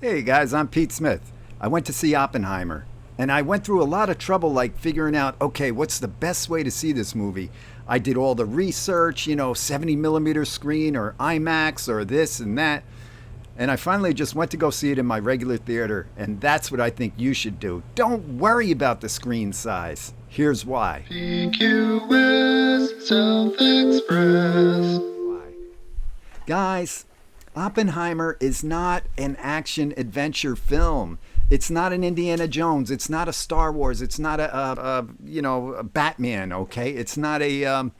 Hey guys, I'm Pete Smith. I went to see Oppenheimer, and I went through a lot of trouble like figuring out, okay, what's the best way to see this movie? I did all the research, 70 millimeter screen or IMAX or this and that. And I finally just went to go see it in my regular theater, and that's what I think you should do. Don't worry about the screen size. Here's why. PQS Self-Express. Why? Guys, Oppenheimer is not an action adventure film. It's not an Indiana Jones. It's not a Star Wars. It's not a Batman. Okay, it's not a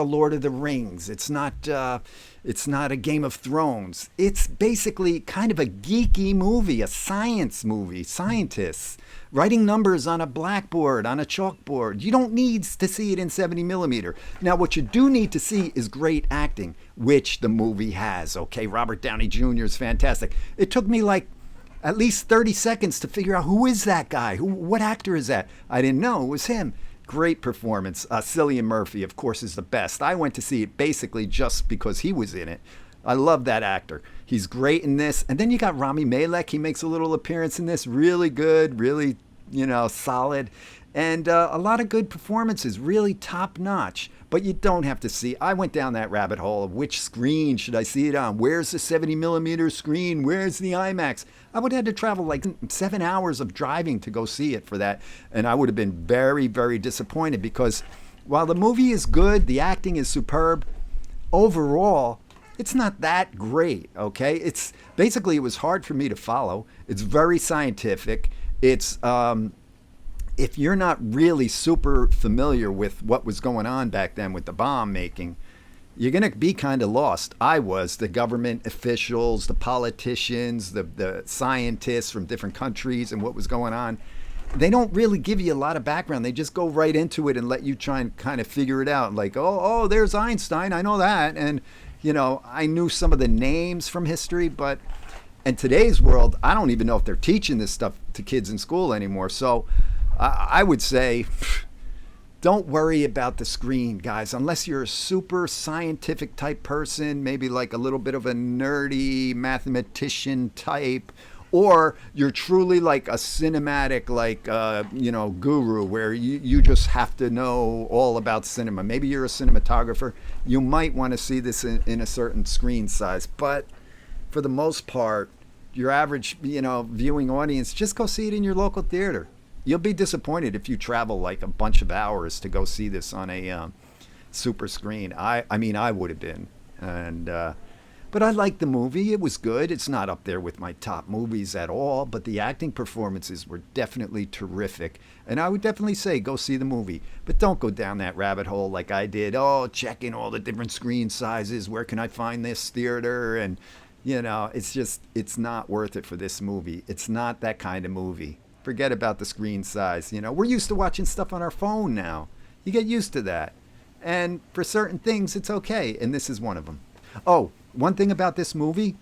Lord of the Rings. It's not a Game of Thrones. It's basically kind of a geeky movie, a science movie. Scientists writing numbers on a blackboard, on a chalkboard. You don't need to see it in 70 millimeter. Now, what you do need to see is great acting, which the movie has. Okay, Robert Downey Jr. is fantastic. It took me like at least 30 seconds to figure out who is that guy? What actor is that? I didn't know it was him. Great performance. Cillian Murphy, of course, is the best. I went to see it basically just because he was in it. I love that actor. He's great in this. And then you got Rami Malek. He makes a little appearance in this. Really good, really, solid. And a lot of good performances, really top notch. But you don't have to see. I went down that rabbit hole of which screen should I see it on? Where's the 70 millimeter screen? Where's the IMAX? I would have had to travel like 7 hours of driving to go see it for that. And I would have been very, very disappointed because while the movie is good, the acting is superb, overall, it's not that great, okay? It's basically, it was hard for me to follow. It's very scientific. It's, if you're not really super familiar with what was going on back then with the bomb making, you're going to be kind of lost. I was. The government officials, the politicians, the scientists from different countries and what was going on. They don't really give you a lot of background. They just go right into it and let you try and kind of figure it out. Like, oh, there's Einstein. I know that. And, I knew some of the names from history, but in today's world, I don't even know if they're teaching this stuff to kids in school anymore. So I would say, don't worry about the screen, guys, unless you're a super scientific type person, maybe like a little bit of a nerdy mathematician type, or you're truly like a cinematic, guru where you just have to know all about cinema. Maybe you're a cinematographer. You might want to see this in a certain screen size, but for the most part, your average, viewing audience, just go see it in your local theater. You'll be disappointed if you travel like a bunch of hours to go see this on a super screen. I mean, I would have been, but I liked the movie. It was good. It's not up there with my top movies at all, but the acting performances were definitely terrific. And I would definitely say go see the movie, but don't go down that rabbit hole like I did. Oh, checking all the different screen sizes. Where can I find this theater? And it's not worth it for this movie. It's not that kind of movie. Forget about the screen size. We're used to watching stuff on our phone now. You get used to that. And for certain things, it's okay. And this is one of them. Oh, one thing about this movie,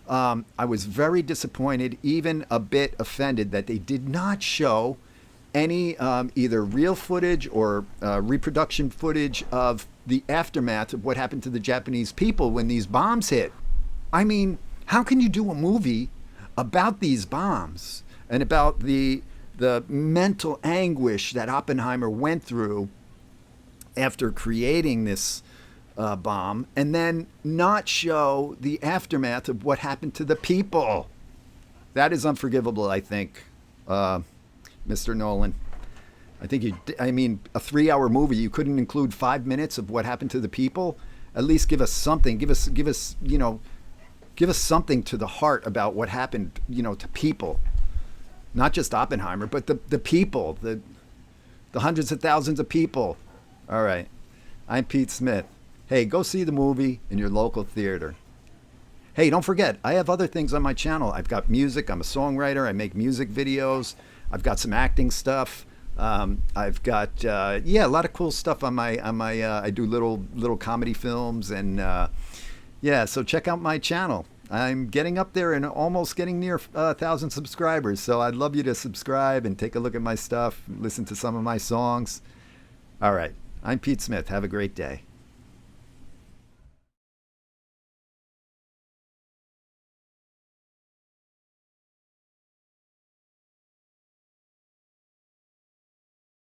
I was very disappointed, even a bit offended that they did not show any either real footage or reproduction footage of the aftermath of what happened to the Japanese people when these bombs hit. I mean, how can you do a movie about these bombs and about the mental anguish that Oppenheimer went through after creating this bomb, and then not show the aftermath of what happened to the people? That is unforgivable, I think, Mr. Nolan. I think a 3-hour movie, you couldn't include 5 minutes of what happened to the people. At least give us something. Give us something to the heart about what happened, to people. Not just Oppenheimer, but the people, the hundreds of thousands of people. All right. I'm Pete Smith. Hey, go see the movie in your local theater. Hey, don't forget, I have other things on my channel. I've got music. I'm a songwriter. I make music videos. I've got some acting stuff. I've got a lot of cool stuff on my I do little comedy films, and so check out my channel. I'm getting up there and almost getting near 1,000 subscribers. So I'd love you to subscribe and take a look at my stuff, listen to some of my songs. All right. I'm Pete Smith. Have a great day.